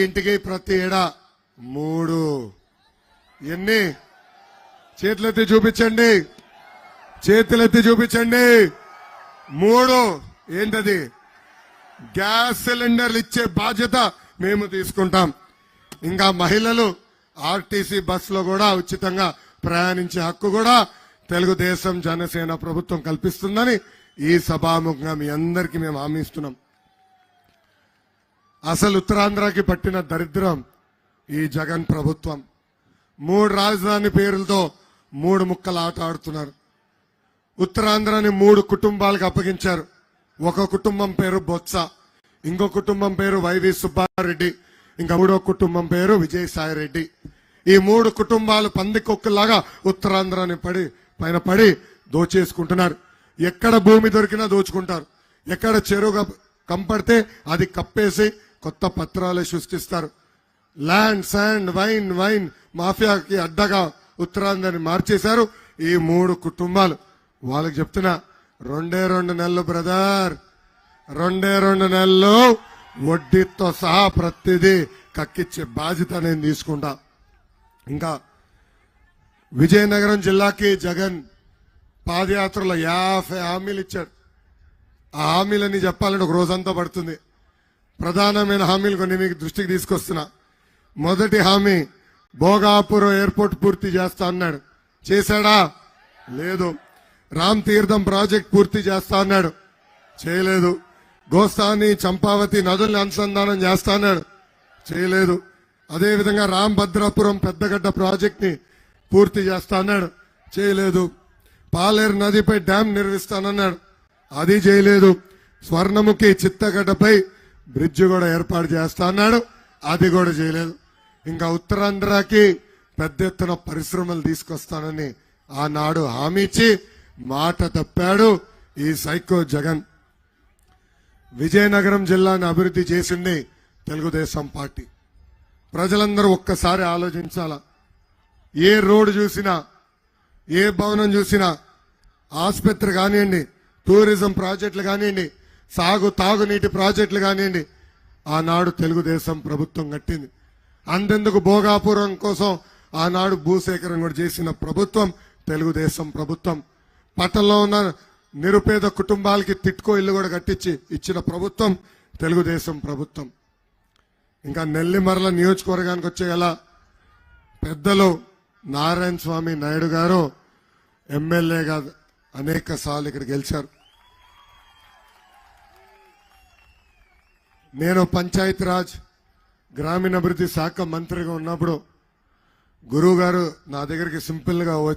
ఇంటికి ప్రతి ఏడా 3 ఎన్ని చేతులెత్తి చూపించండి, చేతులెత్తి చూపించండి. 3 ఏంటది? గ్యాస్ సిలిండర్లు ఇచ్చే బాధ్యత మేము తీసుకుంటాం. ఇంకా మహిళలు ఆర్టీసీ బస్సులో కూడా ఉచితంగా ప్రయాణించే హక్కు కూడా తెలుగుదేశం జనసేన ప్రభుత్వం కల్పిస్తుందని ఈ సభాముఖంగా మీ అందరికీ మేము హామీ ఇస్తున్నాం. అసలు ఉత్తరాంధ్రకి పట్టిన దరిద్రం ఈ జగన్ ప్రభుత్వం. 3 రాజధాని పేర్లతో 3 ముక్కలు ఆట ఆడుతున్నారు. ఉత్తరాంధ్రని 3 కుటుంబాలకు అప్పగించారు. ఒక కుటుంబం పేరు బొత్స, ఇంకో కుటుంబం పేరు వైవి సుబ్బారెడ్డి, ఇంకా 3వ కుటుంబం పేరు విజయసాయిరెడ్డి. ఈ 3 కుటుంబాలు పందికొక్కులాగా ఉత్తరాంధ్రని పైన పడి దోచేసుకుంటున్నారు. ఎక్కడ భూమి దొరికినా దోచుకుంటారు. ఎక్కడ చెరువు కంపడితే అది కప్పేసి కొత్త పత్రాలు సృష్టిస్తారు. ల్యాండ్, శాండ్, వైన్ మాఫియాకి అడ్డగా ఉత్తరాంధ్రని మార్చేశారు ఈ 3 కుటుంబాలు. వాళ్ళకి చెప్తున్నా, 2 నెలలు బ్రదర్, 2 నెలలు వడ్డీతో సహా ప్రతిదీ కక్కిచ్చే బాధ్యత నేను తీసుకుంటా. ఇంకా విజయనగరం జిల్లాకి జగన్ పాదయాత్రలో 50 హామీలు ఇచ్చాడు. ఆ హామీలన్నీ చెప్పాలంటే ఒక రోజంతా పడుతుంది. ప్రధానమైన హామీలు కొన్ని మీకు దృష్టికి తీసుకొస్తున్నా. మొదటి హామీ, భోగాపురం ఎయిర్పోర్ట్ పూర్తి చేస్తా అన్నాడు. చేశాడా? లేదు. రామ్ తీర్థం ప్రాజెక్ట్ పూర్తి చేస్తా అన్నాడు. చేయలేదు. గోస్తాని, చంపావతి నదుల్ని అనుసంధానం చేస్తా అన్నాడు. చేయలేదు. అదేవిధంగా రాంభద్రాపురం పెద్దగడ్డ ప్రాజెక్ట్ ని పూర్తి చేస్తా అన్నాడు. చేయలేదు. పాలేరు నదిపై డ్యాం నిర్మిస్తానన్నాడు. అది చేయలేదు. స్వర్ణముఖి చిత్తగడ్డపై బ్రిడ్జ్ కూడా ఏర్పాటు చేస్తా అన్నాడు. అది కూడా చేయలేదు. ఇంకా ఉత్తరాంధ్రకి పెద్ద ఎత్తున పరిశ్రమలు తీసుకొస్తానని ఆనాడు హామీ ఇచ్చి మాట తప్పాడు ఈ సైకో జగన్. విజయనగరం జిల్లాను అభివృద్ధి చేసింది తెలుగుదేశం పార్టీ. ప్రజలందరూ ఒక్కసారి ఆలోచించాలా. ఏ రోడ్డు చూసినా, ఏ భవనం చూసినా, ఆసుపత్రి కానివ్వండి, టూరిజం ప్రాజెక్టులు కానివ్వండి, తాగునీటి ప్రాజెక్టులు కానివ్వండి, ఆనాడు తెలుగుదేశం ప్రభుత్వం కట్టింది. అంతెందుకు భోగాపురం కోసం ఆనాడు భూసేకరణ కూడా చేసిన ప్రభుత్వం తెలుగుదేశం ప్రభుత్వం. పట్టణంలో ఉన్న నిరుపేద కుటుంబాలకి తిట్కో ఇల్లు కూడా కట్టించి ఇచ్చిన ప్రభుత్వం తెలుగుదేశం ప్రభుత్వం. ఇంకా నెల్లిమర్ల నియోజకవర్గానికి వచ్చే గల పెద్దలు నారాయణ స్వామి నాయుడు గారు ఎమ్మెల్యేగా అనేక సార్లు ఇక్కడ గెలిచారు. నేను పంచాయతీరాజ్ గ్రామీణాభివృద్ధి శాఖ మంత్రిగా ఉన్నప్పుడు గురువు గారు నా దగ్గరికి సింపుల్ గా వచ్చి